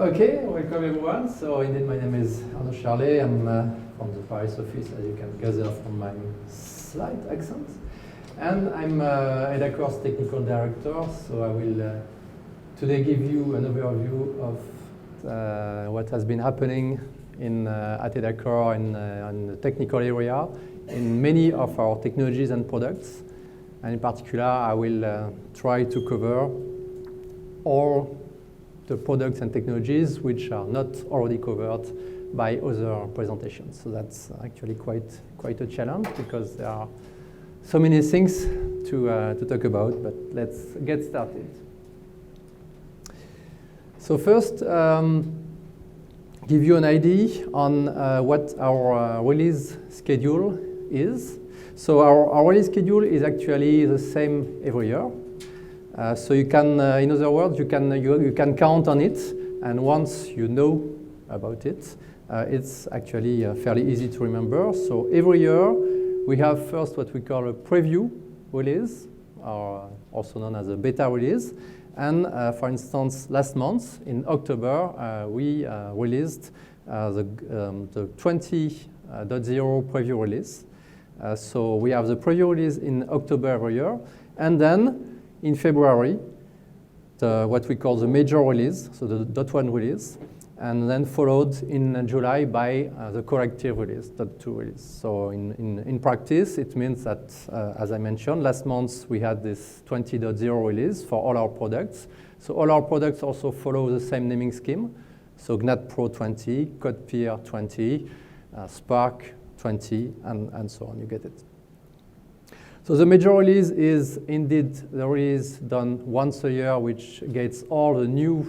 Okay, welcome everyone. So indeed, my name is Arnaud Charlet. I'm from the Paris office, as you can gather from my slight accent. And I'm EDACOR's technical director, so I will today give you an overview of what has been happening at EDACOR in the technical area in many of our technologies and products. And in particular, I will try to cover all the products and technologies which are not already covered by other presentations. So that's actually quite a challenge because there are so many things to talk about, but let's get started. So first, give you an idea on what our release schedule is. So our release schedule is actually the same every year. So you can, in other words, you can count on it, and once you know about it, it's actually fairly easy to remember. So every year we have first what we call a preview release, or also known as a beta release. And for instance, last month in October, we released the 20.0 preview release. So we have the preview release in October every year, and then in February, what we call the major release, so the .1 release, and then followed in July by the corrective release, .2 release. So in practice, it means that, as I mentioned, last month we had this 20.0 release for all our products. So all our products also follow the same naming scheme. So GNAT Pro 20, CodePeer 20, Spark 20, and so on, you get it. So the major release is indeed the release done once a year, which gets all the new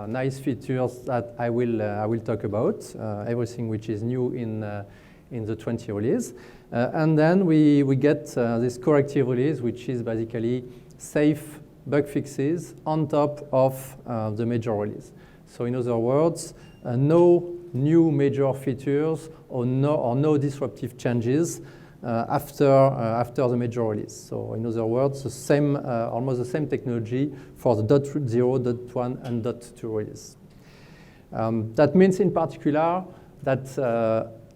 nice features that I will talk about, everything which is new in the 20 release. And then we get this corrective release, which is basically safe bug fixes on top of the major release. So in other words, no new major features or no disruptive changes after the major release. So in other words, almost the same technology for the .0, .1, and .2 release. That means in particular that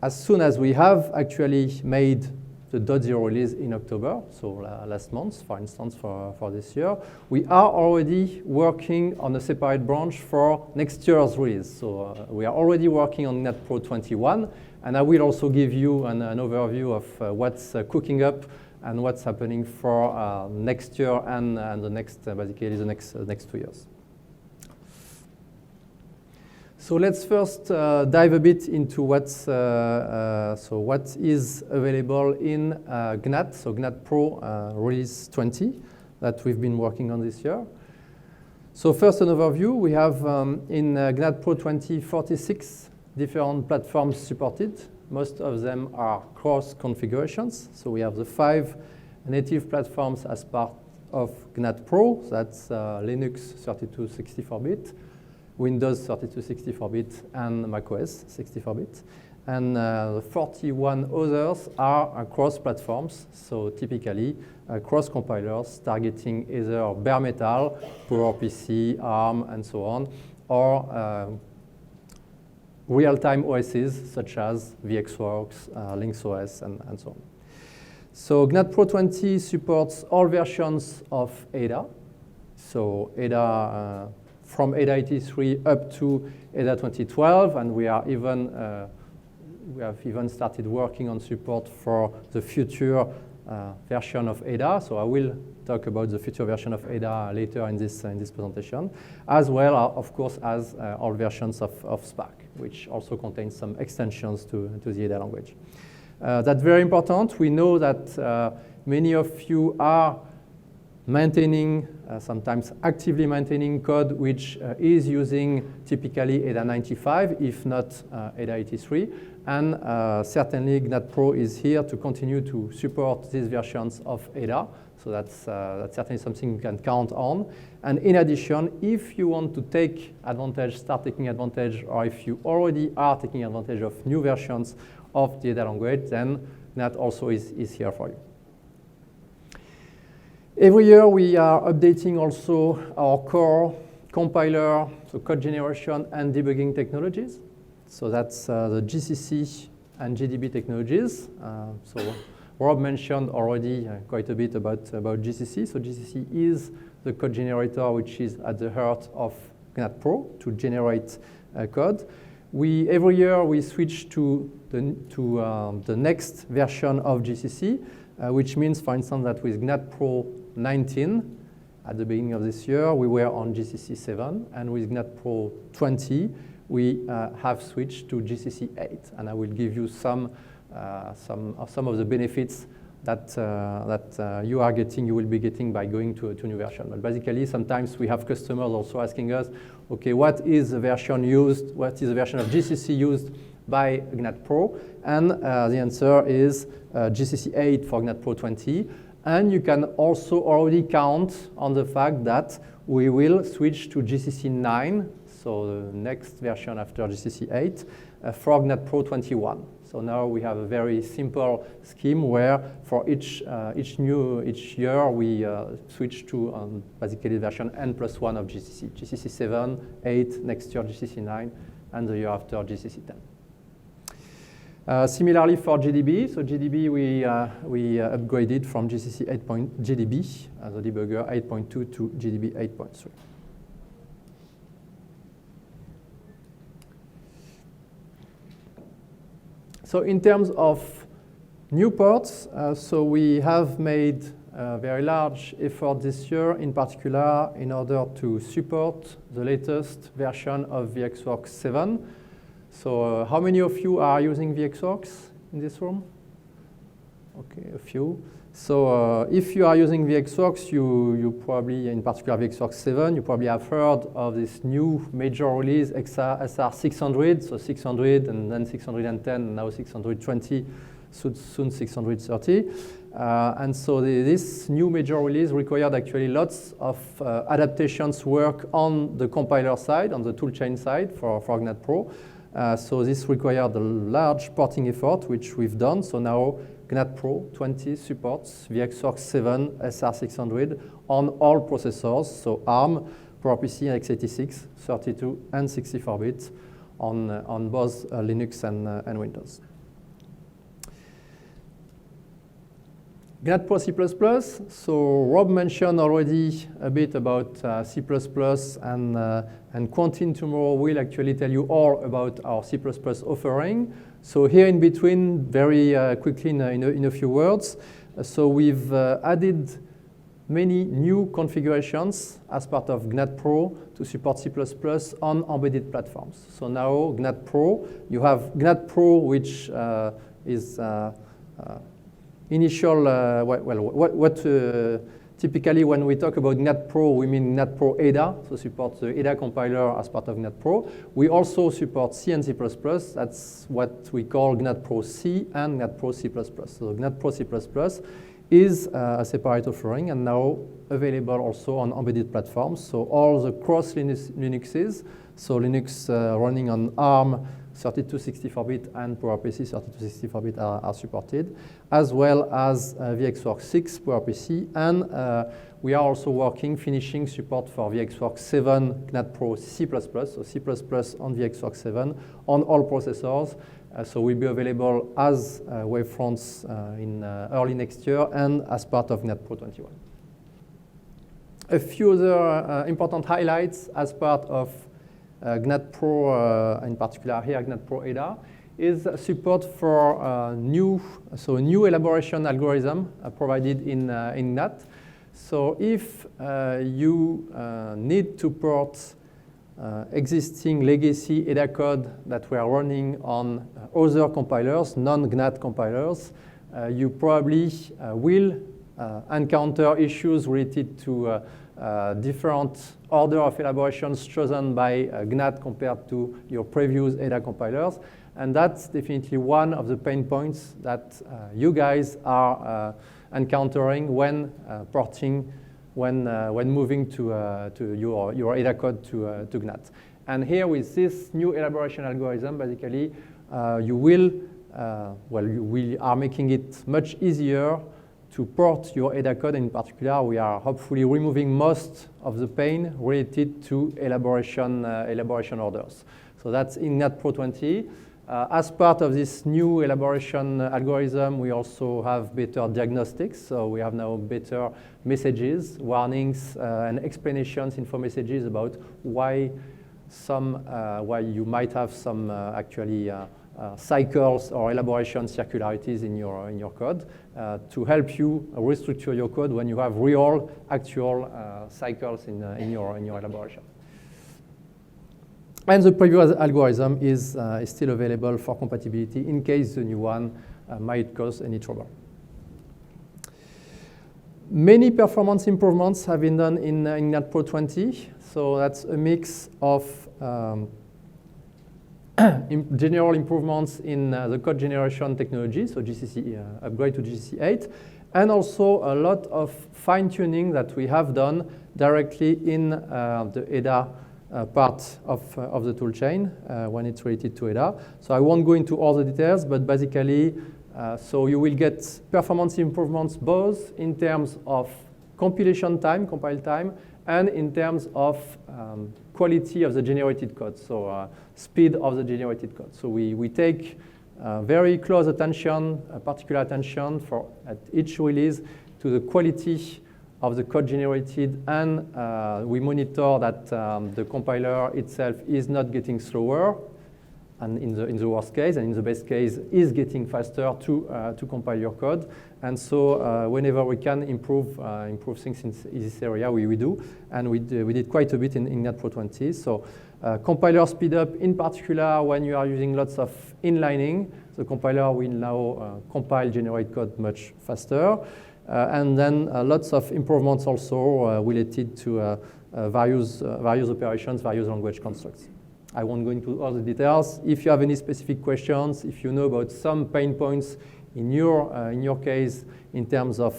as soon as we have actually made the .0 release in October, so last month, for instance, for this year, we are already working on a separate branch for next year's release. So we are already working on GNAT Pro 21, and I will also give you an overview of what's cooking up and what's happening for next year and the next, basically the next 2 years. So let's first dive a bit into what is available in GNAT, so GNAT Pro Release 20 that we've been working on this year. So first an overview, we have in GNAT Pro 20, 46 different platforms supported. Most of them are cross configurations. So we have the 5 native platforms as part of GNAT Pro, that's Linux 3264-bit, Windows 3264-bit, and macOS 64-bit. And the 41 others are cross platforms, so typically cross compilers targeting either bare metal, PowerPC, ARM, and so on, or real-time OSs such as VxWorks, LinksOS, and so on. So GNAT Pro 20 supports all versions of Ada. So Ada from Ada 83 up to Ada 2012, and we have even started working on support for the future version of Ada. So I will talk about the future version of Ada later in this presentation, as well, of course, as all versions of Spark, which also contains some extensions to the Ada language. That's very important. We know that many of you are maintaining, sometimes actively maintaining code which is using typically Ada 95, if not Ada 83. And certainly GNAT Pro is here to continue to support these versions of Ada. So that's certainly something you can count on. And in addition, if you want to start taking advantage, or if you already are taking advantage of new versions of the Ada language, then GNAT also is here for you. Every year we are updating also our core compiler, so code generation and debugging technologies. So that's the GCC and GDB technologies. So Rob mentioned already quite a bit about GCC. So GCC is the code generator which is at the heart of GNAT Pro to generate code. Every year we switch to the next version of GCC, which means, for instance, that with GNAT Pro 19, at the beginning of this year, we were on GCC 7, and with GNAT Pro 20, we have switched to GCC 8, and I will give you some of the benefits that you will be getting by going to a new version. But basically, sometimes we have customers also asking us, okay, what is the version used? What is the version of GCC used by GNAT Pro? And the answer is GCC 8 for GNAT Pro 20. And you can also already count on the fact that we will switch to GCC 9, so the next version after GCC 8, for GNAT Pro 21. So now we have a very simple scheme where for each year we switch to basically version n+1 of GCC. GCC 7, 8, next year GCC 9, and the year after GCC 10. Similarly for GDB, so GDB we upgraded from GCC 8. GDB, the debugger 8.2 to GDB 8.3. So in terms of new ports, so we have made a very large effort this year, in particular in order to support the latest version of VxWorks 7. So how many of you are using VxWorks in this room? Okay, a few. So if you are using VxWorks, you probably, in particular VxWorks 7, you probably have heard of this new major release, SR 600, so 600 and then 610, and now 620, soon 630. And so this new major release required actually lots of adaptations work on the compiler side, on the toolchain side for GNAT Pro. So this required a large porting effort, which we've done. So now GNAT Pro 20 supports VxWorks 7 SR600 on all processors, so ARM, PowerPC, x86, 32 and 64-bit on both Linux and Windows. GNAT Pro C++, so Rob mentioned already a bit about C++, and Quentin tomorrow will actually tell you all about our C++ offering. So here in between, very quickly in a few words, so we've added many new configurations as part of GNAT Pro to support C++ on embedded platforms. So now GNAT Pro, you have GNAT Pro, which is initial, typically when we talk about GNAT Pro, we mean GNAT Pro Ada, so support the Ada compiler as part of GNAT Pro. We also support C and C++. That's what we call GNAT Pro C and GNAT Pro C++. So GNAT Pro C++ is a separate offering and now available also on embedded platforms. So all the cross Linuxes, so Linux running on ARM, 3264-bit and PowerPC 3264-bit are supported, as well as VxWorks 6 PowerPC, and we are also finishing support for VxWorks 7 GNAT Pro C++, so C++ on VxWorks 7 on all processors. So will be available as wavefronts in early next year and as part of GNAT Pro 21. A few other important highlights as part of GNAT Pro, in particular here, GNAT Pro Ada, is support for new elaboration algorithm provided in GNAT. So if you need to port existing legacy Ada code that we are running on other compilers, non-GNAT compilers, you probably will encounter issues related to different order of elaborations chosen by GNAT compared to your previous Ada compilers. And that's definitely one of the pain points that you guys are encountering when porting, when moving to your Ada code to GNAT. And here with this new elaboration algorithm, basically, we are making it much easier to port your EDA code. In particular, we are hopefully removing most of the pain related to elaboration orders. So that's in IGNAT Pro 20. As part of this new elaboration algorithm, we also have better diagnostics. So we have now better messages, warnings, and explanations, info messages about why you might have some cycles or elaboration circularities in your code to help you restructure your code when you have real, actual cycles in your elaboration. And the previous algorithm is still available for compatibility in case the new one might cause any trouble. Many performance improvements have been done in IGNAT Pro 20. So that's a mix of general improvements in the code generation technology, so GCC upgrade to GCC 8, and also a lot of fine-tuning that we have done directly in the EDA part of the toolchain when it's related to EDA. So I won't go into all the details, but basically, so you will get performance improvements both in terms of compilation time, compile time, and in terms of quality of the generated code, so speed of the generated code. So we take very close attention, particular attention at each release to the quality of the code generated, and we monitor that the compiler itself is not getting slower, and in the worst case, and in the best case, is getting faster to compile your code. And so whenever we can improve things in this area, we do, and we did quite a bit in IGNAT Pro 20. So compiler speed up, in particular, when you are using lots of inlining, the compiler will now compile, generate code much faster. And then lots of improvements also related to various operations, various language constructs. I won't go into all the details. If you have any specific questions, if you know about some pain points in your case in terms of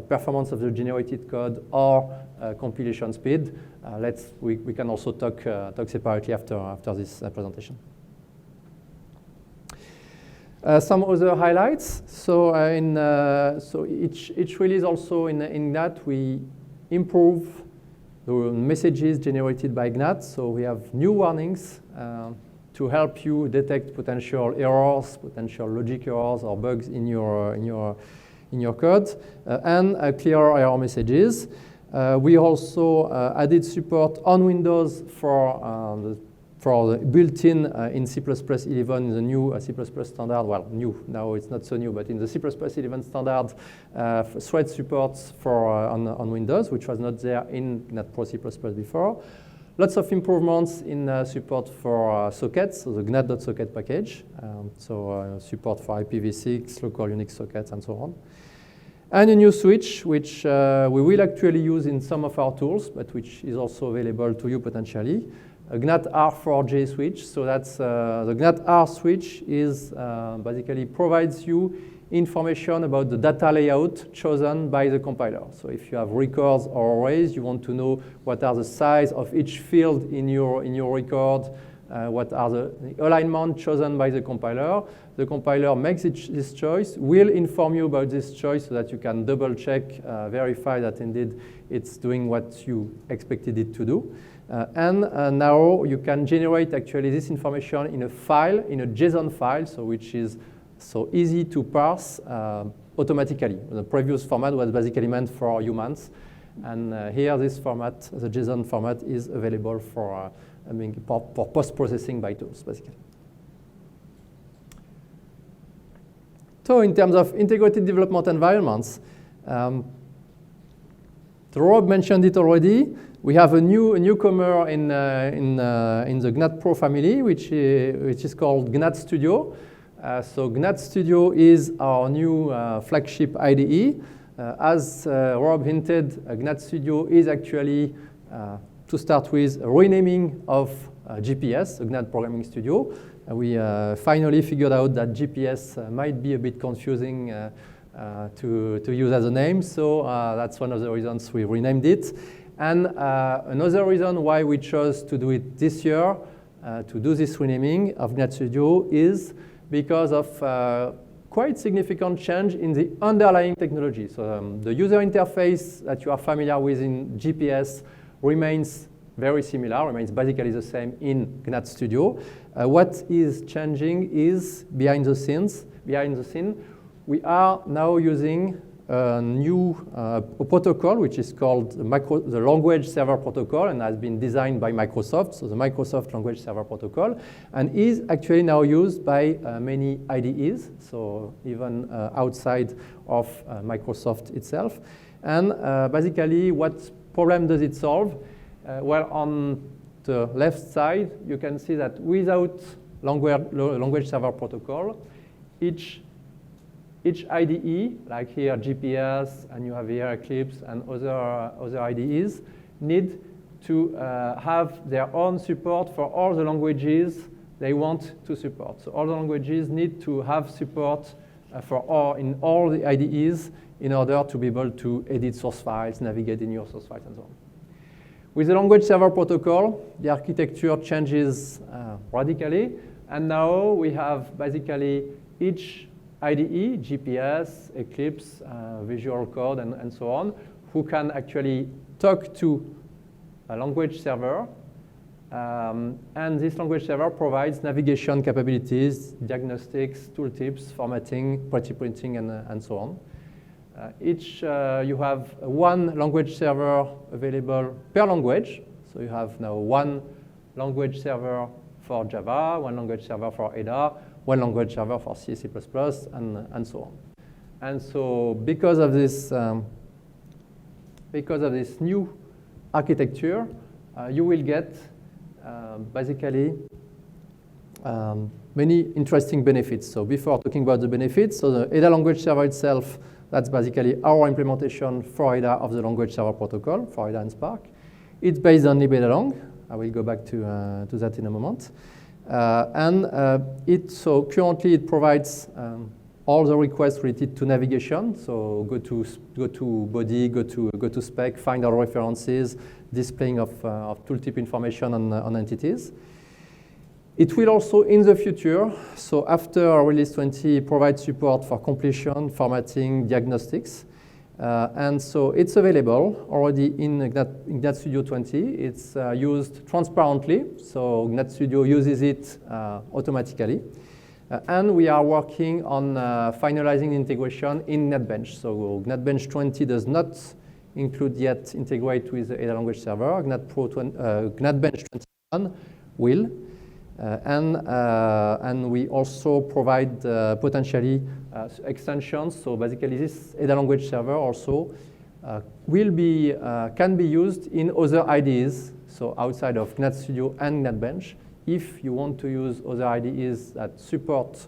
performance of the generated code or compilation speed, we can also talk separately after this presentation. Some other highlights. So each release also in IGNAT, we improve the messages generated by IGNAT. So we have new warnings to help you detect potential errors, potential logic errors or bugs in your code, and clearer error messages. We also added support on Windows for the built-in in C++ 11, the new C++ standard, well, new, now it's not so new, but in the C++ 11 standard, thread supports on Windows, which was not there in IGNAT Pro C++ before. Lots of improvements in support for sockets, so the gnat.socket package, support for IPv6, local Unix sockets, and so on. And a new switch, which we will actually use in some of our tools, but which is also available to you potentially. A GNAT R4J switch. So that's the GNAT R switch is basically provides you information about the data layout chosen by the compiler. So if you have records or arrays, you want to know what are the size of each field in your record, what are the alignment chosen by the compiler. The compiler makes this choice, will inform you about this choice so that you can double check, verify that indeed it's doing what you expected it to do. Now you can generate actually this information in a file, in a JSON file, so which is so easy to parse automatically. The previous format was basically meant for humans. And here this format, the JSON format, is available for post-processing by tools, basically. So in terms of integrated development environments, Rob mentioned it already. We have a newcomer in the GNAT Pro family, which is called GNAT Studio. So GNAT Studio is our new flagship IDE. As Rob hinted, GNAT Studio is actually, to start with, a renaming of GPS, the GNAT Programming Studio. We finally figured out that GPS might be a bit confusing to use as a name, so that's one of the reasons we renamed it. And another reason why we chose to do it this year, to do this renaming of GNAT Studio, is because of quite significant change in the underlying technology. So the user interface that you are familiar with in GPS remains very similar, remains basically the same in GNAT Studio. What is changing is behind the scene, we are now using a new protocol, which is called the Language Server Protocol, and has been designed by Microsoft, so the Microsoft Language Server Protocol, and is actually now used by many IDEs, so even outside of Microsoft itself. And basically, what problem does it solve? Well, on the left side, you can see that without Language Server Protocol, each IDE, like here GPS, and you have here Eclipse and other IDEs, need to have their own support for all the languages they want to support. So all the languages need to have support in all the IDEs in order to be able to edit source files, navigate in your source files, and so on. With the Language Server Protocol, the architecture changes radically, and now we have basically each IDE, GPS, Eclipse, Visual Code, and so on, who can actually talk to a language server. And this language server provides navigation capabilities, diagnostics, tooltips, formatting, pretty-printing, and so on. You have one language server available per language. So you have now one language server for Java, one language server for Ada, one language server for C, C++, and so on. And so because of this new architecture, you will get basically many interesting benefits. So before talking about the benefits, so the Ada language server itself, that's basically our implementation for Ada of the Language Server Protocol for Ada and Spark. It's based on libadalang. I will go back to that in a moment. So currently it provides all the requests related to navigation. So go to body, go to spec, find our references, displaying of tooltip information on entities. It will also, in the future, so after release 20, provide support for completion, formatting, diagnostics. And so it's available already in GNAT Studio 20. It's used transparently, so GNAT Studio uses it automatically. And we are working on finalizing integration in GNATBench. So GNATBench 20 does not include yet integrate with the Ada language server. GNATBench 21 will. And we also provide potentially extensions. So basically, this Ada language server also can be used in other IDEs, so outside of GNAT Studio and GNATBench. If you want to use other IDEs that support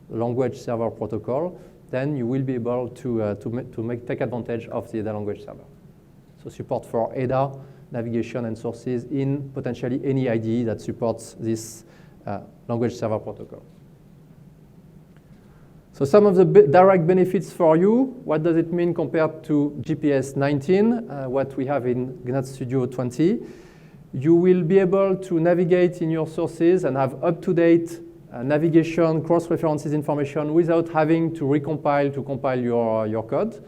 Language Server Protocol, then you will be able to take advantage of the Ada language server. So support for Ada, navigation, and sources in potentially any IDE that supports this Language Server Protocol. So some of the direct benefits for you, what does it mean compared to GPS 19, what we have in GNAT Studio 20? You will be able to navigate in your sources and have up-to-date navigation, cross-references information without having to compile your code.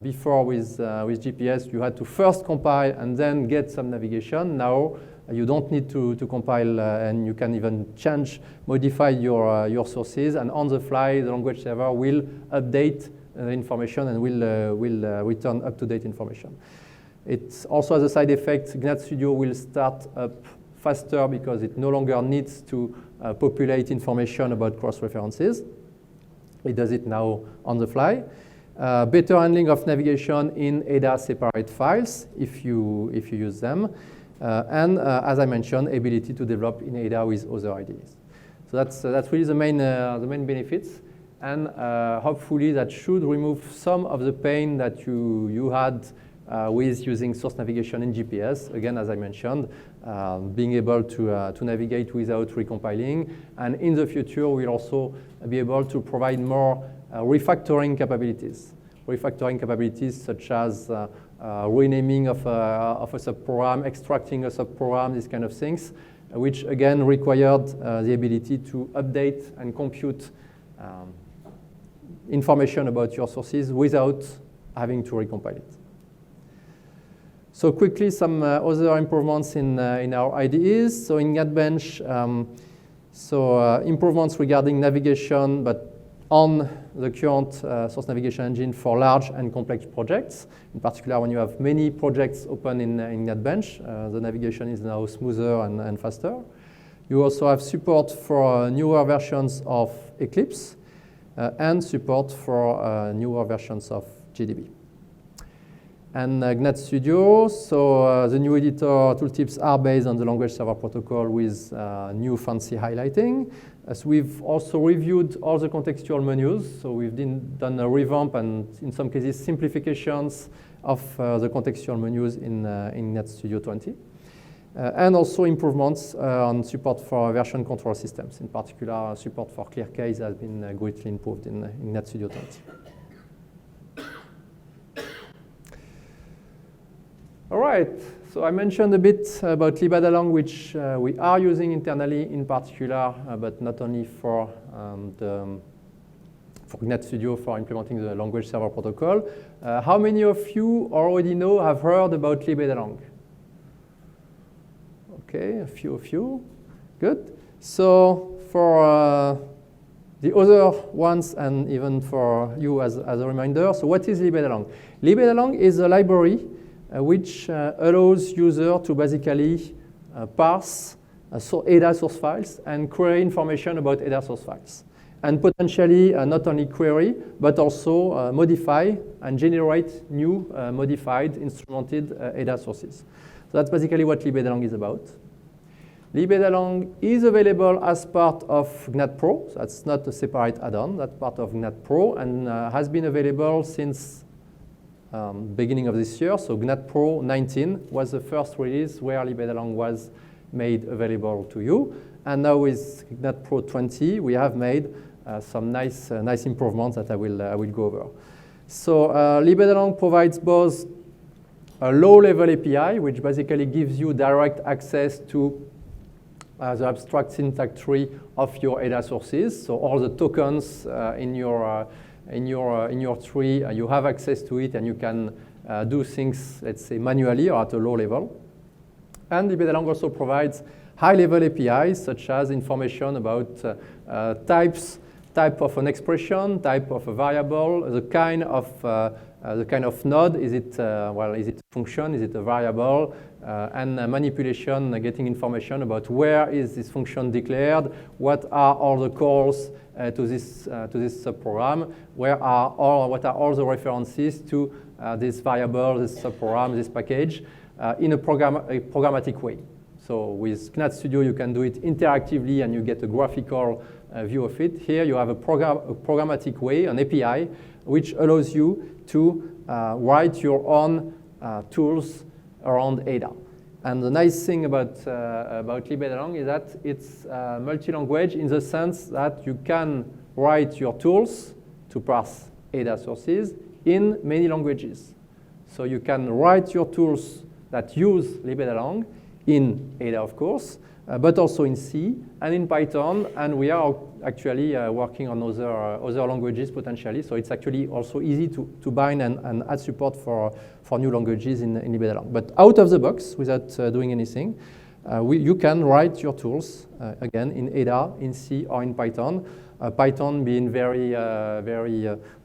Before with GPS, you had to first compile and then get some navigation. Now, you don't need to compile, and you can even modify your sources, and on the fly, the language server will update information and will return up-to-date information. It also has a side effect. GNAT Studio will start up faster because it no longer needs to populate information about cross-references. It does it now on the fly. Better handling of navigation in Ada separate files if you use them. And as I mentioned, ability to develop in Ada with other IDEs. So that's really the main benefits. And hopefully that should remove some of the pain that you had with using source navigation in GPS. Again, as I mentioned, being able to navigate without recompiling. And in the future, we'll also be able to provide more refactoring capabilities. Refactoring capabilities such as renaming of a subprogram, extracting a subprogram, these kind of things, which again required the ability to update and compute information about your sources without having to recompile it. So quickly, some other improvements in our IDEs. So in GNATBench, improvements regarding navigation, but on the current source navigation engine for large and complex projects. In particular, when you have many projects open in GNATBench, the navigation is now smoother and faster. You also have support for newer versions of Eclipse and support for newer versions of GDB. And GNAT Studio, so the new editor tooltips are based on the language server protocol with new fancy highlighting. So we've also reviewed all the contextual menus. So we've done a revamp and in some cases simplifications of the contextual menus in GNAT Studio 20. And also improvements on support for version control systems. In particular, support for ClearCase has been greatly improved in GNAT Studio 20. All right, so I mentioned a bit about libadalong, which we are using internally in particular, but not only for GNAT Studio for implementing the language server protocol. How many of you already have heard about libadalong? Okay, a few of you. Good. So for the other ones, and even for you as a reminder, so what is libadalong? Libadalong is a library which allows users to basically parse ADA source files and query information about ADA source files. And potentially not only query, but also modify and generate new modified instrumented ADA sources. So that's basically what libadalong is about. Libadalong is available as part of GNAT Pro. So that's not a separate add-on. That's part of GNAT Pro and has been available since beginning of this year. So GNAT Pro 19 was the first release where libadalong was made available to you. And now with GNAT Pro 20, we have made some nice improvements that I will go over. So libadalong provides both a low-level API, which basically gives you direct access to the abstract syntax tree of your ADA sources. So all the tokens in your tree, you have access to it, and you can do things, let's say, manually or at a low level. And libadalong also provides high-level APIs, such as information about type of an expression, type of a variable, the kind of node. Is it is it a function? Is it a variable? And manipulation, getting information about where is this function declared, what are all the calls to this subprogram, what are all the references to this variable, this subprogram, this package, in a programmatic way. So with GNAT Studio, you can do it interactively, and you get a graphical view of it. Here, you have a programmatic way, an API, which allows you to write your own tools around ADA. And the nice thing about libadalong is that it's multi-language in the sense that you can write your tools to parse ADA sources in many languages. So you can write your tools that use libadalong in ADA, of course, but also in C and in Python, and we are actually working on other languages potentially. So it's actually also easy to bind and add support for new languages in libadalong. But out of the box, without doing anything, you can write your tools again in ADA, in C, or in Python. Python being very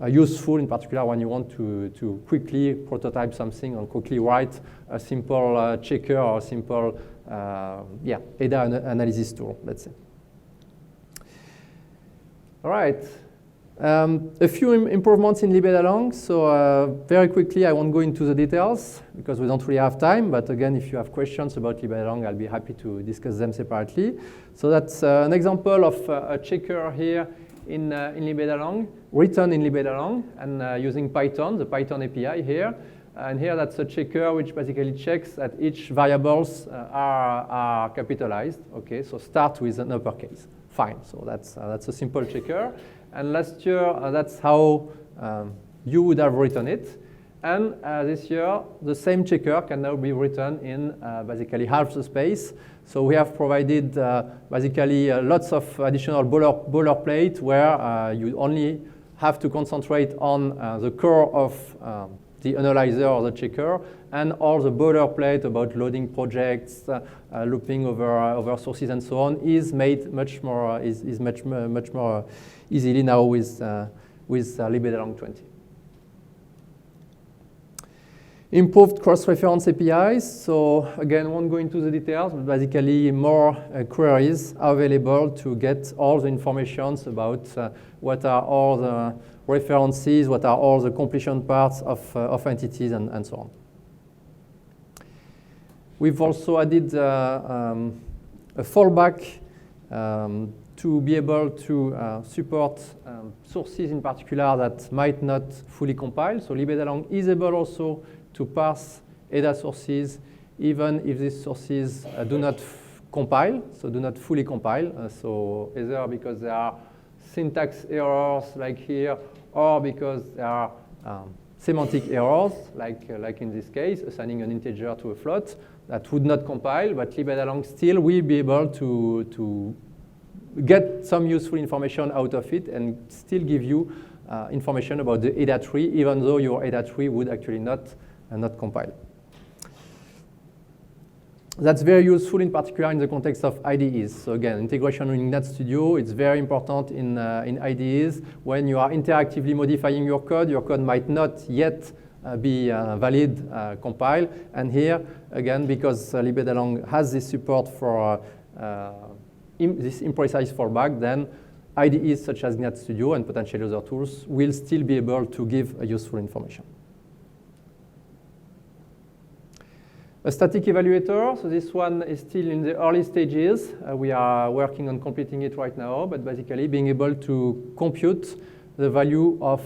useful, in particular when you want to quickly prototype something and quickly write a simple checker or a simple ADA analysis tool, let's say. All right. A few improvements in libadalong. So very quickly, I won't go into the details because we don't really have time. But again, if you have questions about libadalong, I'll be happy to discuss them separately. So that's an example of a checker here in libadalong, written in libadalong, and using Python, the Python API here. And here, that's a checker which basically checks that each variables are capitalized. Okay, so start with an uppercase. Fine. So that's a simple checker. And last year, that's how you would have written it. And this year, the same checker can now be written in basically half the space. So we have provided basically lots of additional boilerplate where you only have to concentrate on the core of the analyzer or the checker, and all the boilerplate about loading projects, looping over sources and so on is made much more much more easily now with libdalang 20. Improved cross-reference APIs. So again, won't go into the details, but basically more queries are available to get all the information about what are all the references, what are all the completion parts of entities, and so on. We've also added a fallback to be able to support sources in particular that might not fully compile. So libdalang is able also to parse EDA sources even if these sources do not compile, so do not fully compile. So either because there are syntax errors like here, or because there are semantic errors, like in this case, assigning an integer to a float that would not compile, but libdalang still will be able to get some useful information out of it and still give you information about the EDA tree, even though your EDA tree would actually not compile. That's very useful in particular in the context of IDEs. So again, integration in Ignat Studio, it's very important in IDEs. When you are interactively modifying your code might not yet be valid compile. And here, again, because libdalang has this support for this imprecise fallback, then IDEs such as Ignat Studio and potentially other tools will still be able to give useful information. A static evaluator, so this one is still in the early stages. We are working on completing it right now, but basically being able to compute the value of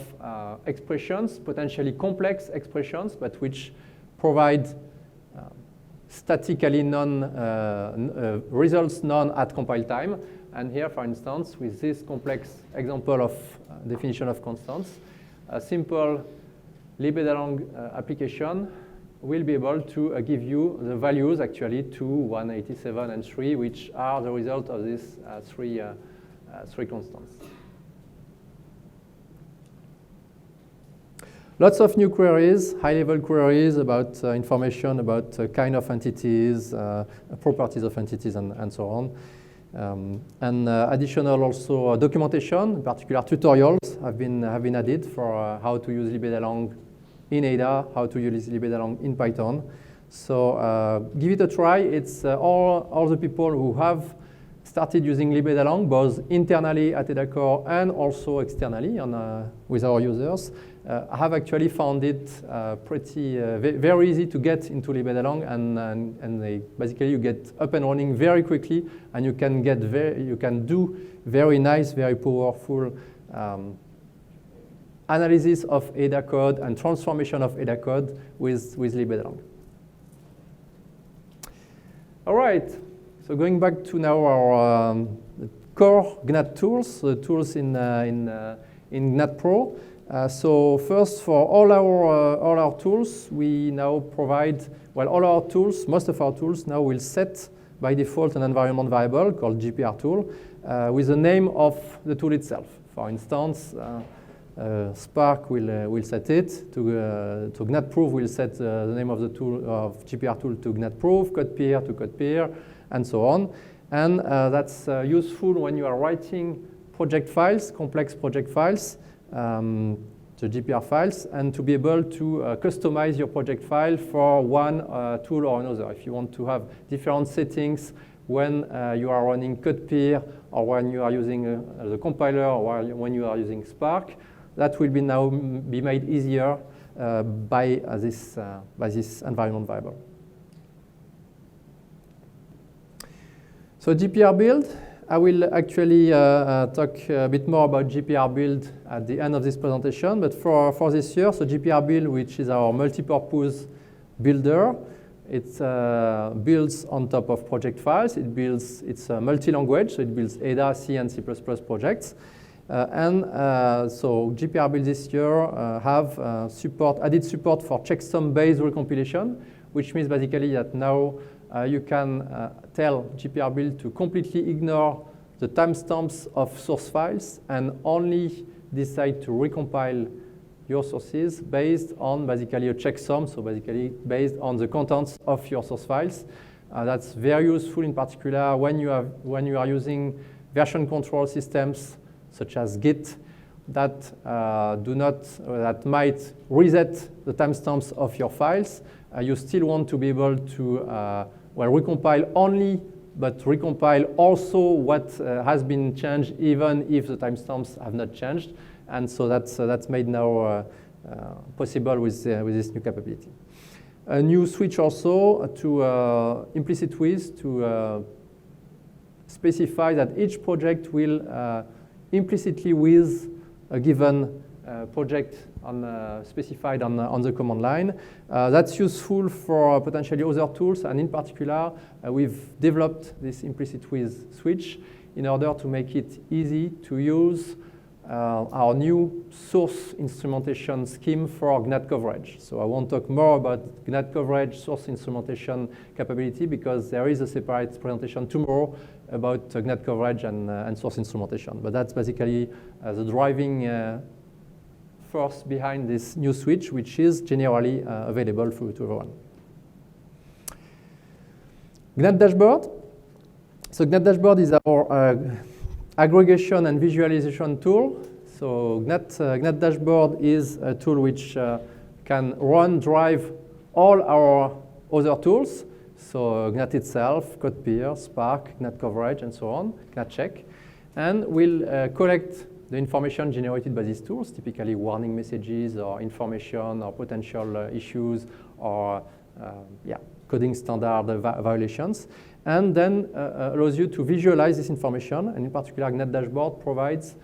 expressions, potentially complex expressions, but which provide statically results none at compile time. And here, for instance, with this complex example of definition of constants, a simple libdalang application will be able to give you the values actually 2, 187, and 3, which are the result of these three constants. Lots of new queries, high-level queries about information about kind of entities, properties of entities, and so on. And additional also documentation, in particular tutorials have been added for how to use libdalang in Ada, how to use libdalang in Python. So give it a try. It's all the people who have started using libdalang, both internally at EDA Core and also externally with our users, have actually found it very easy to get into libdalang, and basically you get up and running very quickly, and you can do very nice, very powerful analysis of EDA code and transformation of EDA code with libdalang. All right, so going back to now our core GNAT tools, the tools in GNAT Pro. So first, for all our tools, we now provide, all our tools, most of our tools now will set by default an environment variable called GPR tool with the name of the tool itself. For instance, Spark will set it to GNATProof will set the name of the tool of GPR tool to GNATProof, CodePeer to CodePeer, and so on. And that's useful when you are writing project files, complex project files, the GPR files, and to be able to customize your project file for one tool or another. If you want to have different settings when you are running CodePeer, or when you are using the compiler, or when you are using Spark, that will now be made easier by this environment variable. So GPR build, I will actually talk a bit more about GPR build at the end of this presentation, but for this year, so GPR build, which is our multi-purpose builder, it builds on top of project files. It's multi-language, so it builds Ada, C, and C++ projects. So GPR build this year have added support for checksum-based recompilation, which means basically that now you can tell GPR build to completely ignore the timestamps of source files and only decide to recompile your sources based on basically a checksum, so basically based on the contents of your source files. That's very useful in particular when you are using version control systems such as Git that that might reset the timestamps of your files. You still want to be able to recompile only, but recompile also what has been changed, even if the timestamps have not changed. And so that's made now possible with this new capability. A new switch also to implicit with to specify that each project will implicitly with a given project specified on the command line. That's useful for potentially other tools, and in particular, we've developed this implicit with switch in order to make it easy to use our new source instrumentation scheme for GNAT coverage. So I won't talk more about GNAT coverage source instrumentation capability because there is a separate presentation tomorrow about GNAT coverage and source instrumentation. But that's basically the driving force behind this new switch, which is generally available to everyone. GNAT dashboard. So GNAT dashboard is our aggregation and visualization tool. So GNAT dashboard is a tool which can drive all our other tools. So GNAT itself, CodePeer, Spark, GNAT coverage, and so on, GNAT check, and will collect the information generated by these tools, typically warning messages or information or potential issues or coding standard violations, and then allows you to visualize this information. And in particular, GNAT dashboard provides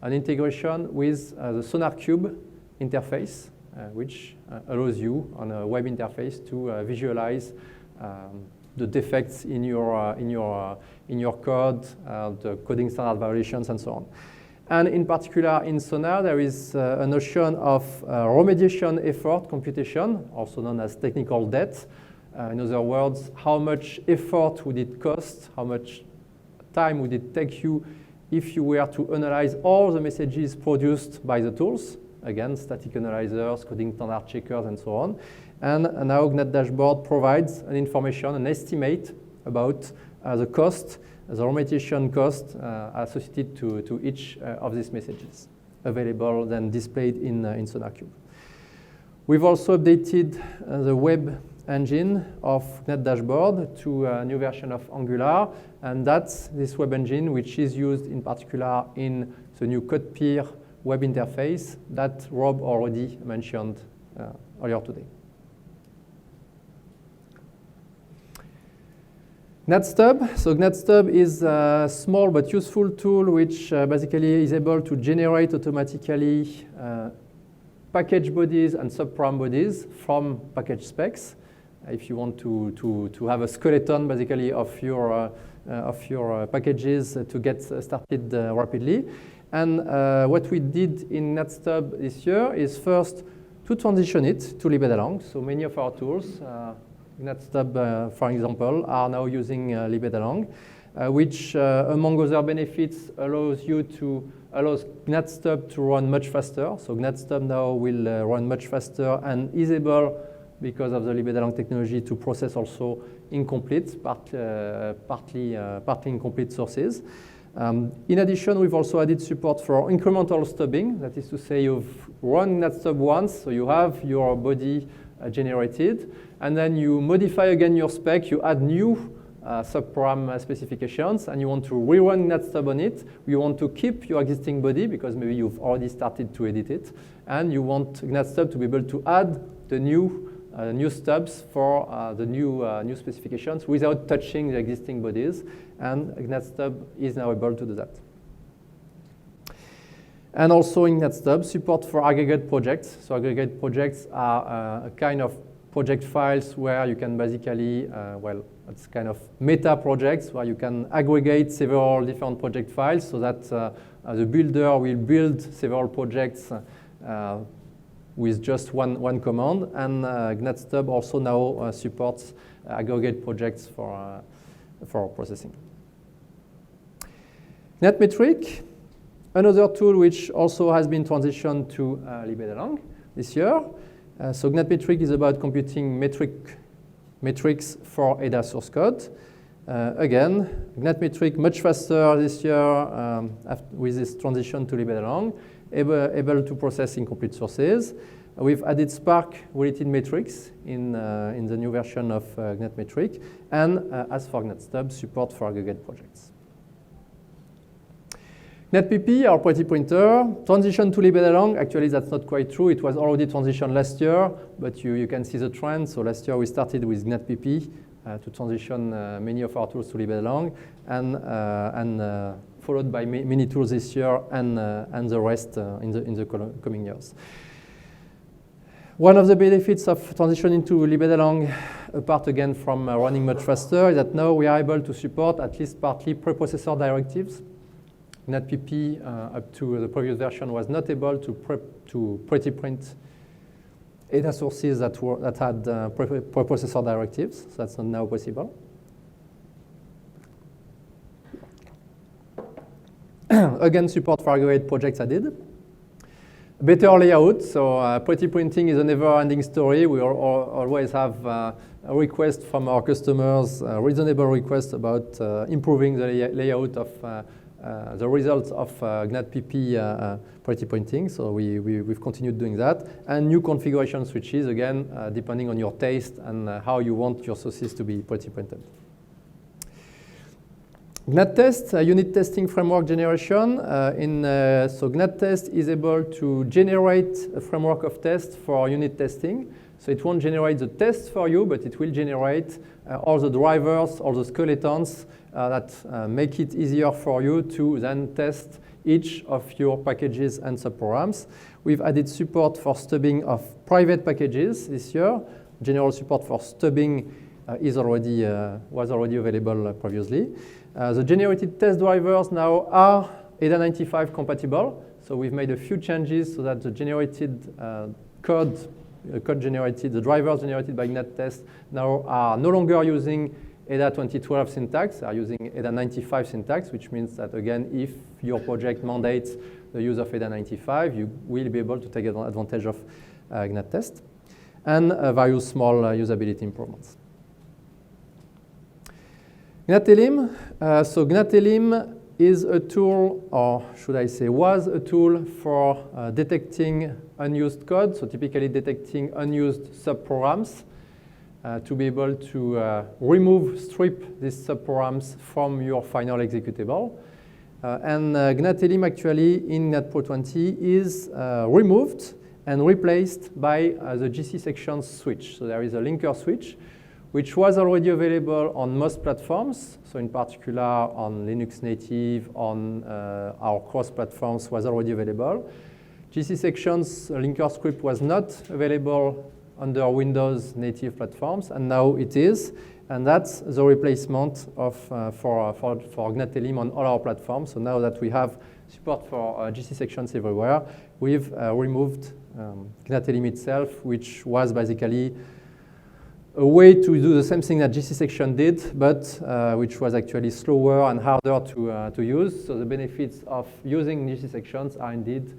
an integration with the SonarQube interface, which allows you on a web interface to visualize the defects in your code, the coding standard violations, and so on. And in particular, in Sonar, there is a notion of remediation effort computation, also known as technical debt. In other words, how much effort would it cost, how much time would it take you if you were to analyze all the messages produced by the tools, again, static analyzers, coding standard checkers, and so on. And now GNAT dashboard provides an information, an estimate about the cost, the remediation cost associated to each of these messages, available then displayed in SonarQube. We've also updated the web engine of GNAT dashboard to a new version of Angular, and that's this web engine which is used in particular in the new CodePeer web interface that Rob already mentioned earlier today. GNATSTUB. So GNATSTUB is a small but useful tool which basically is able to generate automatically package bodies and subprogram bodies from package specs. If you want to have a skeleton basically of your packages to get started rapidly. And what we did in GNATSTUB this year is first to transition it to libdalang. So many of our tools, GNATSTUB, for example, are now using libdalang, which, among other benefits, allows GNATSTUB to run much faster. So GNATSTUB now will run much faster and is able, because of the libdalang technology, to process also incomplete, partly incomplete sources. In addition, we've also added support for incremental stubbing. That is to say, you've run GNATSTUB once, so you have your body generated, and then you modify again your spec, you add new subprogram specifications, and you want to rerun GNATSTUB on it. You want to keep your existing body because maybe you've already started to edit it, and you want GNATSTUB to be able to add the new stubs for the new specifications without touching the existing bodies, and GNATSTUB is now able to do that. And also in GNATSTUB, support for aggregate projects. So aggregate projects are a kind of project files where you can basically, it's kind of meta projects where you can aggregate several different project files so that the builder will build several projects with just one command. And GNATSTUB also now supports aggregate projects for processing. GNATmetric. Another tool which also has been transitioned to libLelang this year. So GNAT-Metric is about computing metrics for ADA source code. Again, GNAT-Metric much faster this year with this transition to libLelang, able to process incomplete sources. We've added Spark-related metrics in the new version of GNAT-Metric, and as for GNAT-Stub, support for aggregate projects. GNAT-PP, our pretty printer, transition to libLelang. Actually, that's not quite true. It was already transitioned last year, but you can see the trend. So last year we started with GNAT-PP to transition many of our tools to libLelang, and followed by many tools this year, and the rest in the coming years. One of the benefits of transitioning to libLelang, apart again from running much faster, is that now we are able to support at least partly preprocessor directives. GNAT-PP up to the previous version was not able to pretty print ADA sources that had preprocessor directives, so that's not now possible. Again, support for aggregate projects added. Better layout, so pretty printing is a never-ending story. We always have a request from our customers, a reasonable request about improving the layout of the results of GNAT-PP pretty printing. So we've continued doing that. And new configuration switches, again, depending on your taste and how you want your sources to be pretty printed. GNAT-Test, unit testing framework generation. So GNAT-Test is able to generate a framework of tests for unit testing. So it won't generate the tests for you, but it will generate all the drivers, all the skeletons that make it easier for you to then test each of your packages and subprograms. We've added support for stubbing of private packages this year. General support for stubbing was already available previously. The generated test drivers now are ADA95 compatible. So we've made a few changes so that the generated the drivers generated by GNAT-Test now are no longer using ADA 2012 syntax, are using ADA95 syntax, which means that, again, if your project mandates the use of ADA95, you will be able to take advantage of GNAT-Test, and various small usability improvements. GNAT-Elim. So GNAT-Elim is a tool, or should I say was a tool for detecting unused code, so typically detecting unused subprograms to be able to strip these subprograms from your final executable. And GNAT-Elim actually in GNAT Pro 20 is removed and replaced by the GC sections switch. So there is a linker switch, which was already available on most platforms. So in particular on Linux native, on our cross platforms was already available. GC sections linker script was not available under Windows native platforms, and now it is. And that's the replacement of for GNAT-Elim on all our platforms. So now that we have support for GC sections everywhere, we've removed GNAT-Elim itself, which was basically a way to do the same thing that GC section did, but which was actually slower and harder to use. So the benefits of using GC sections are indeed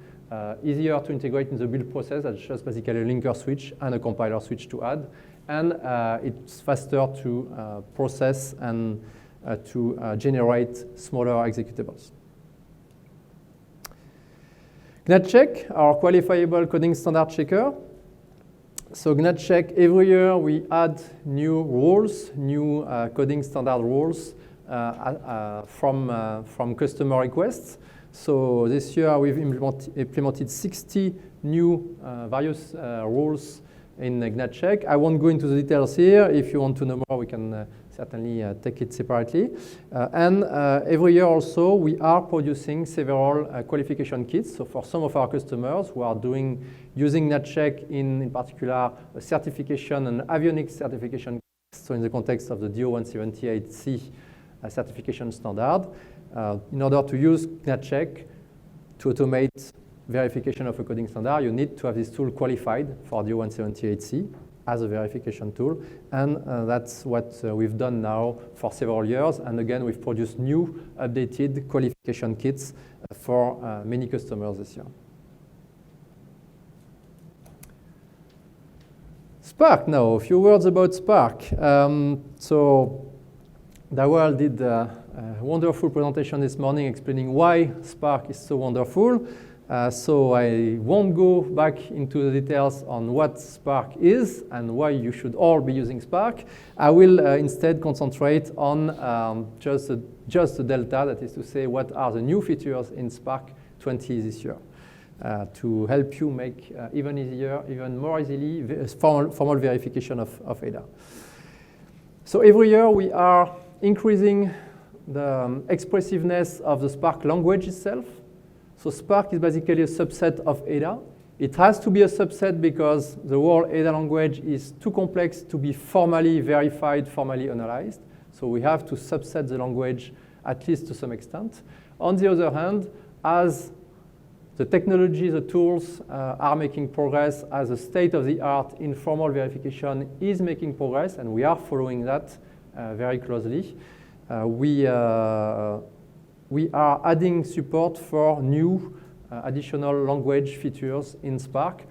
easier to integrate in the build process. That's just basically a linker switch and a compiler switch to add. And it's faster to process and to generate smaller executables. GNAT-Check, our qualifiable coding standard checker. So GNAT-Check, every year we add new rules, new coding standard rules from customer requests. So this year we've implemented 60 new various rules in GNAT-Check. I won't go into the details here. If you want to know more, we can certainly take it separately. And every year also, we are producing several qualification kits. So for some of our customers who are using GNAT-Check in particular a certification, an avionics certification, so in the context of the DO-178C certification standard, in order to use GNAT-Check to automate verification of a coding standard, you need to have this tool qualified for DO-178C. as a verification tool. And that's what we've done now for several years. And again, we've produced new updated qualification kits for many customers this year. Spark now, a few words about Spark. So Dawal did a wonderful presentation this morning explaining why Spark is so wonderful. So I won't go back into the details on what Spark is and why you should all be using Spark. I will instead concentrate on just the delta, that is to say, what are the new features in Spark 20 this year to help you make even more easily formal verification of ADA. So every year we are increasing the expressiveness of the Spark language itself. So Spark is basically a subset of ADA. It has to be a subset because the whole ADA language is too complex to be formally verified, formally analyzed. So we have to subset the language at least to some extent. On the other hand, as the technology, the tools are making progress, as the state of the art in formal verification is making progress, and we are following that very closely, we are adding support for new additional language features in Spark,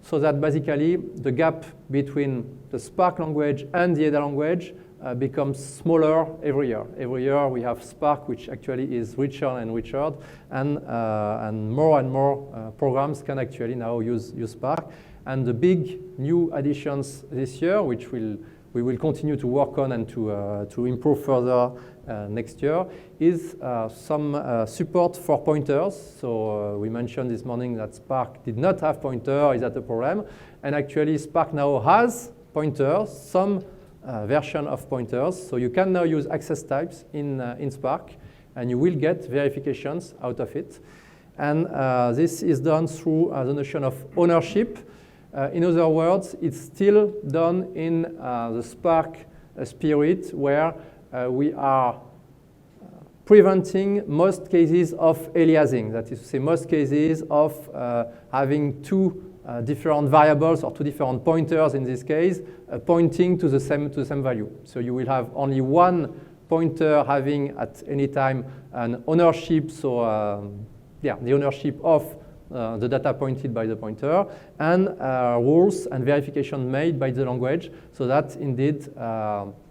so that basically the gap between the Spark language and the ADA language becomes smaller every year. Every year we have Spark, which actually is richer and richer, and more programs can actually now use Spark. And the big new additions this year, which we will continue to work on and to improve further next year, is some support for pointers. So we mentioned this morning that Spark did not have pointer. Is that a problem? And actually Spark now has pointers, some version of pointers. So you can now use access types in Spark, and you will get verifications out of it. And this is done through the notion of ownership. In other words, it's still done in the Spark spirit, where we are preventing most cases of aliasing. That is to say, most cases of having two different variables or two different pointers in this case, pointing to the same value. So you will have only one pointer having at any time an ownership. So the ownership of the data pointed by the pointer, and rules and verification made by the language, so that indeed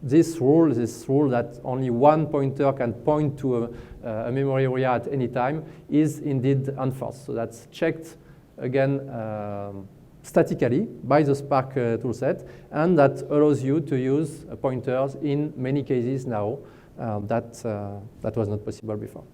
this rule that only one pointer can point to a memory area at any time is indeed enforced. So that's checked again statically by the Spark toolset, and that allows you to use pointers in many cases now that was not possible before.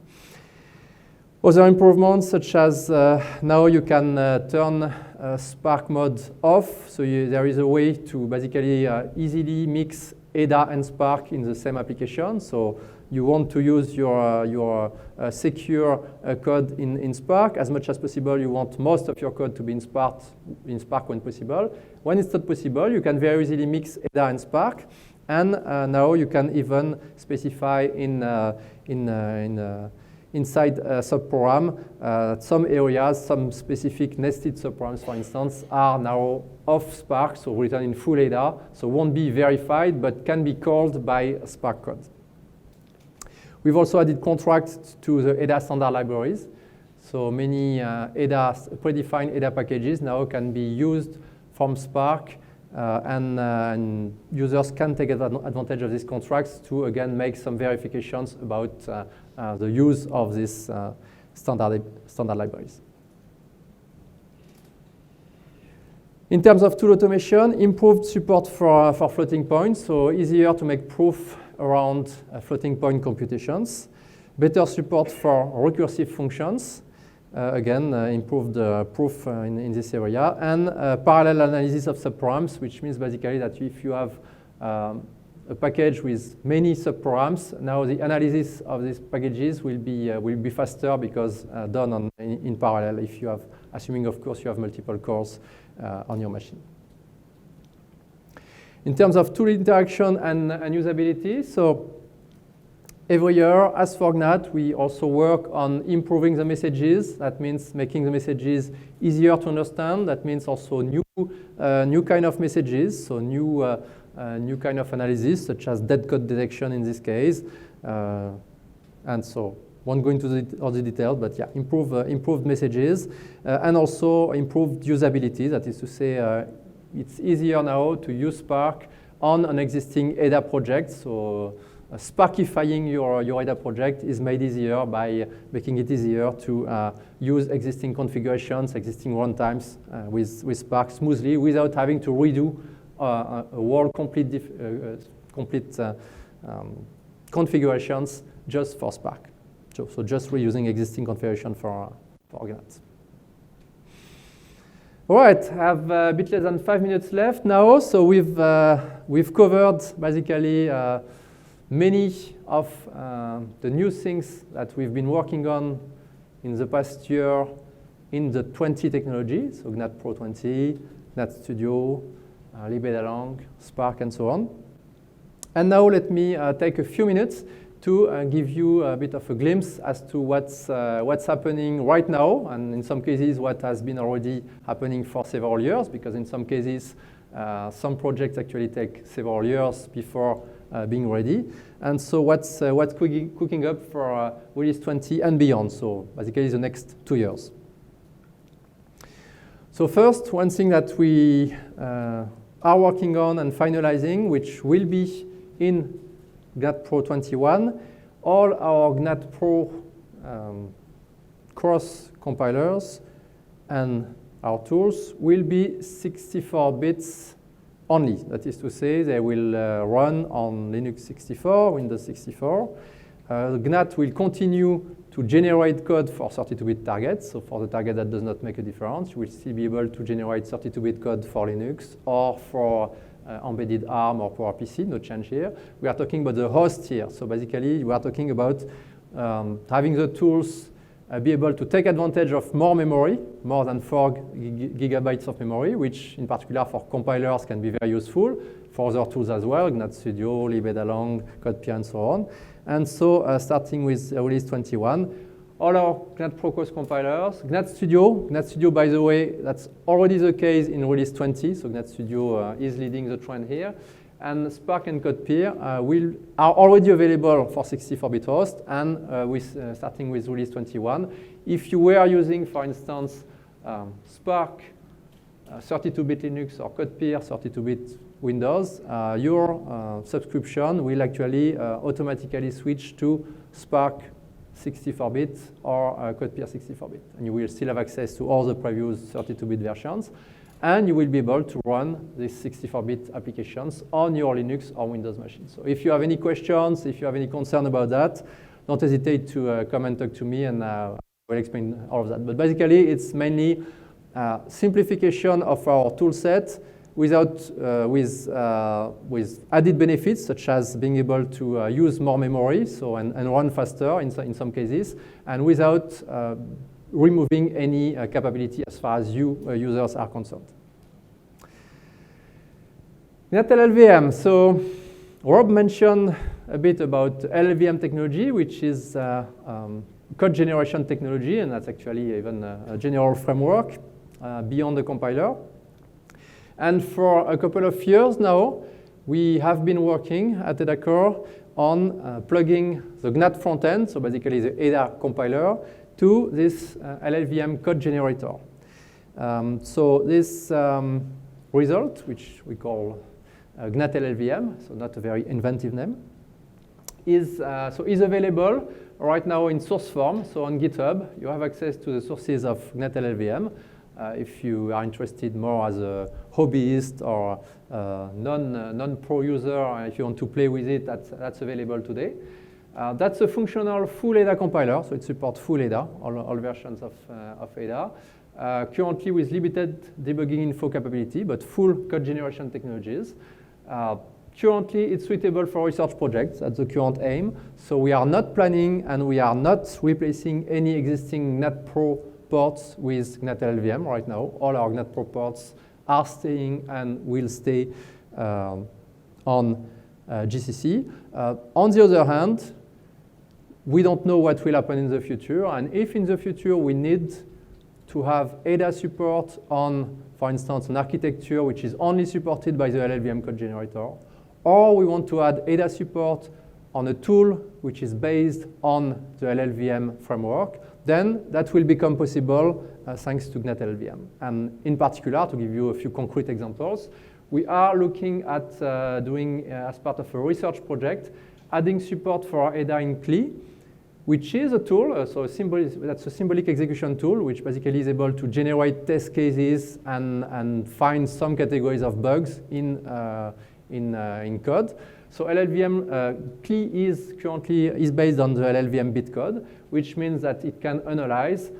Other improvements, such as now you can turn Spark mode off. So there is a way to basically easily mix ADA and Spark in the same application. So you want to use your secure code in Spark. As much as possible, you want most of your code to be in Spark when possible. When it's not possible, you can very easily mix ADA and Spark. And now you can even specify inside a subprogram, some areas, some specific nested subprograms, for instance, are now off Spark, so written in full ADA, so won't be verified, but can be called by Spark code. We've also added contracts to the ADA standard libraries. So many predefined ADA packages now can be used from Spark, and users can take advantage of these contracts to, again, make some verifications about the use of these standard libraries. In terms of tool automation, improved support for floating points, so easier to make proof around floating point computations. Better support for recursive functions, again, improved proof in this area, and parallel analysis of subprograms, which means basically that if you have a package with many subprograms, now the analysis of these packages will be faster because done in parallel. If you have, assuming of course you have multiple cores on your machine. In terms of tool interaction and usability, so every year, as for GNAT, we also work on improving the messages. That means making the messages easier to understand. That means also new new kind of messages, so new kind of analysis, such as dead code detection in this case, and so won't go into all the details, but yeah, improved messages, and also improved usability. That is to say, it's easier now to use Spark on an existing ADA project. So Sparkifying your ADA project is made easier by making it easier to use existing configurations, existing runtimes with Spark smoothly without having to redo a whole complete configurations just for Spark. So just reusing existing configuration for GNAT. All right, I have a bit less than 5 minutes left now. So we've covered basically many of the new things that we've been working on in the past year in the 20 technology, so GNAT Pro 20, GNAT Studio, libdalang, Spark, and so on. And now let me take a few minutes to give you a bit of a glimpse as to what's happening right now, and in some cases what has been already happening for several years, because in some cases some projects actually take several years before being ready. And so what's cooking up for release 20 and beyond, so basically the next 2 years. So first, one thing that we are working on and finalizing, which will be in GNAT Pro 21, all our GNAT Pro cross compilers and our tools will be 64 bits only. That is to say, they will run on Linux 64, Windows 64. GNAT will continue to generate code for 32-bit targets. So for the target that does not make a difference, you will still be able to generate 32-bit code for Linux or for embedded ARM or PowerPC, no change here. We are talking about the host here. So basically, we are talking about having the tools be able to take advantage of more memory, more than 4 gigabytes of memory, which in particular for compilers can be very useful, for other tools as well, GNAT Studio, libdalang, CodePeer, and so on. And so starting with release 21, all our GNAT Pro cross compilers, GNAT Studio, by the way, that's already the case in release 20, so GNAT Studio is leading the trend here. And Spark and CodePeer are already available for 64-bit host, and starting with release 21. If you were using, for instance, Spark 32-bit Linux or CodePeer 32-bit Windows, your subscription will actually automatically switch to Spark 64-bit or CodePeer 64-bit. And you will still have access to all the previous 32-bit versions. And you will be able to run these 64-bit applications on your Linux or Windows machine. So if you have any questions, if you have any concern about that, don't hesitate to come and talk to me, and I will explain all of that. But basically, it's mainly simplification of our tool set with added benefits, such as being able to use more memory and run faster in some cases, and without removing any capability as far as you users are concerned. GNAT LLVM. So Rob mentioned a bit about LLVM technology, which is code generation technology, and that's actually even a general framework beyond the compiler. And for a couple of years now, we have been working at EDACore on plugging the GNAT frontend, so basically the ADA compiler, to this LLVM code generator. So this result, which we call GNAT LLVM, so not a very inventive name, is available right now in source form. So on GitHub, you have access to the sources of GNAT LLVM. If you are interested more as a hobbyist or non-pro user, if you want to play with it, that's available today. That's a functional full ADA compiler, so it supports full ADA, all versions of ADA. Currently with limited debugging info capability, but full code generation technologies. Currently, it's suitable for research projects. That's the current aim. So we are not planning and we are not replacing any existing GNAT Pro ports with GNAT LLVM right now. All our GNAT Pro ports are staying and will stay on GCC. On the other hand, we don't know what will happen in the future, and if in the future we need to have ADA support on, for instance, an architecture which is only supported by the LLVM code generator, or we want to add ADA support on a tool which is based on the LLVM framework, then that will become possible thanks to GNAT LLVM. And in particular, to give you a few concrete examples, we are looking at doing, as part of a research project, adding support for ADA in CLI, which is a tool, that's a symbolic execution tool, which basically is able to generate test cases and find some categories of bugs in code. So LLVM CLI is currently based on the LLVM bitcode, which means that it can analyze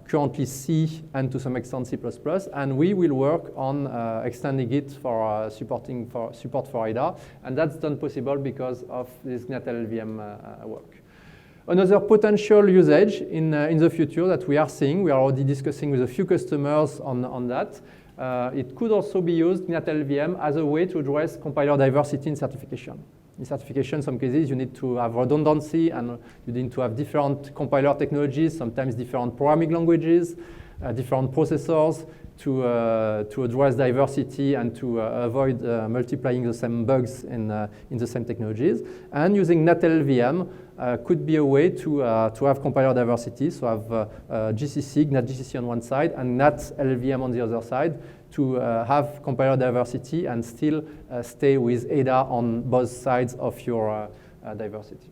currently C and to some extent C++, and we will work on extending it for support for ADA, and that's done possible because of this GNAT LLVM work. Another potential usage in the future that we are seeing, we are already discussing with a few customers on that. It could also be used, GNAT LLVM, as a way to address compiler diversity in certification. In certification, in some cases, you need to have redundancy and you need to have different compiler technologies, sometimes different programming languages, different processors to address diversity and to avoid multiplying the same bugs in the same technologies. And using GNAT LLVM could be a way to have compiler diversity, so have GCC, GNAT GCC on one side, and GNAT LLVM on the other side, to have compiler diversity and still stay with ADA on both sides of your diversity.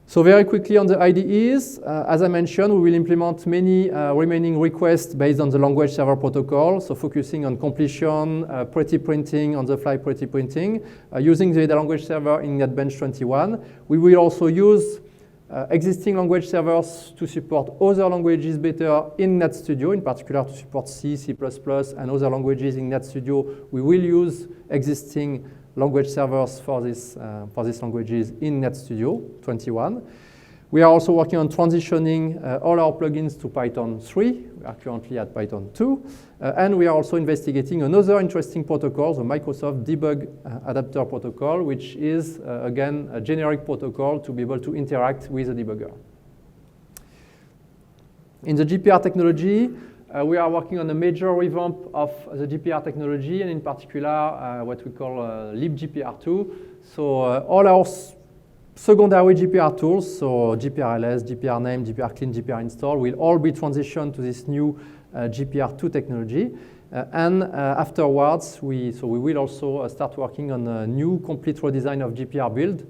So very quickly on the IDEs, as I mentioned, we will implement many remaining requests based on the language server protocol, so focusing on completion, pretty printing, on-the-fly pretty printing, using the ADA language server in NetBench 21. We will also use existing language servers to support other languages better in NetStudio, in particular to support C, C++, and other languages in NetStudio. We will use existing language servers for these languages in NetStudio 21. We are also working on transitioning all our plugins to Python 3. We are currently at Python 2. And we are also investigating another interesting protocol, the Microsoft Debug Adapter Protocol, which is, again, a generic protocol to be able to interact with the debugger. In the GPR technology, we are working on a major revamp of the GPR technology, and in particular, what we call libGPR2. So all our secondary GPR tools, so GPRLS, GPRName, GPRClean, GPRinstall, will all be transitioned to this new GPR2 technology. And afterwards, we will also start working on a new complete redesign of GPR build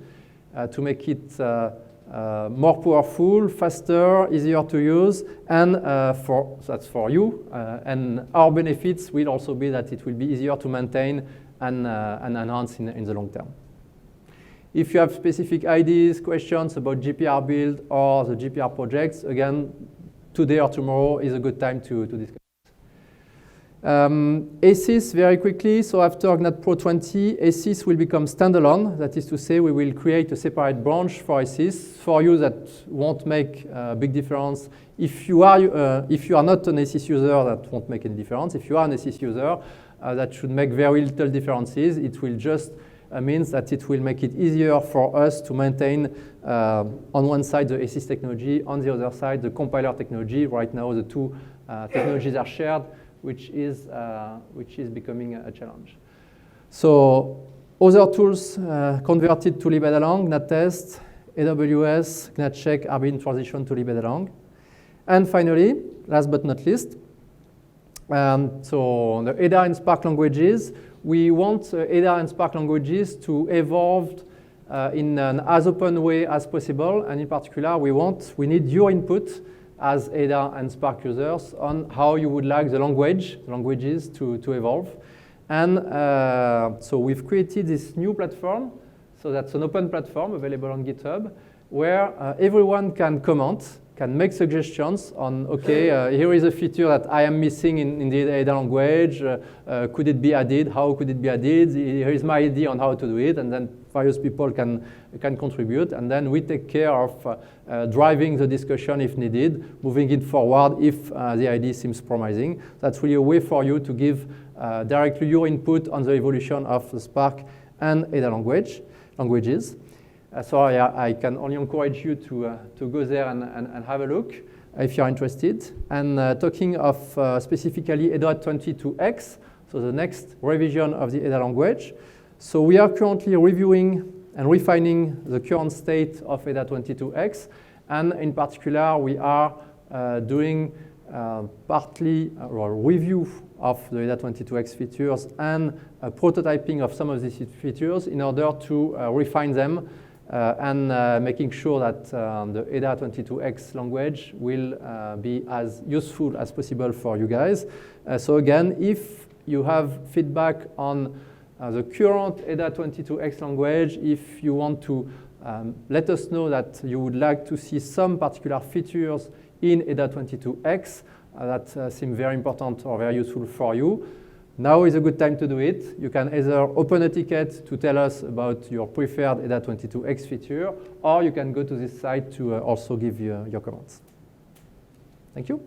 to make it more powerful, faster, easier to use, and that's for you. And our benefits will also be that it will be easier to maintain and enhance in the long term. If you have specific ideas, questions about GPR build or the GPR projects, again, today or tomorrow is a good time to discuss. ASYS, very quickly, so after GNAT Pro 20, ASYS will become standalone. That is to say, we will create a separate branch for ASYS. For you, that won't make a big difference. If you are not an ASYS user, that won't make any difference. If you are an ASYS user, that should make very little differences. It will just means that it will make it easier for us to maintain, on one side, the ASYS technology, on the other side, the compiler technology. Right now, the two technologies are shared, which is becoming a challenge. So other tools converted to libadalang, GNATTest, AWS, GNATCheck are being transitioned to libadalang. And finally, last but not least, so the ADA and Spark languages, we want ADA and Spark languages to evolve in an as open way as possible. And in particular, we need your input as ADA and Spark users on how you would like the languages to evolve. And so we've created this new platform. So that's an open platform available on GitHub where everyone can comment, can make suggestions on, okay, here is a feature that I am missing in the ADA language. Could it be added? How could it be added? Here is my idea on how to do it. And then various people can contribute. And then we take care of driving the discussion if needed, moving it forward if the idea seems promising. That's really a way for you to give directly your input on the evolution of the Spark and ADA languages. So I can only encourage you to go there and have a look. if you're interested. And talking of specifically Ada22X, so the next revision of the Ada language. So we are currently reviewing and refining the current state of Ada22X. And in particular, we are doing partly a review of the Ada22X features and prototyping of some of these features in order to refine them and making sure that the Ada22X language will be as useful as possible for you guys. So again, if you have feedback on the current Ada22X language, if you want to let us know that you would like to see some particular features in Ada22X that seem very important or very useful for you, now is a good time to do it. You can either open a ticket to tell us about your preferred Ada22X feature, or you can go to this site to also give your comments. Thank you.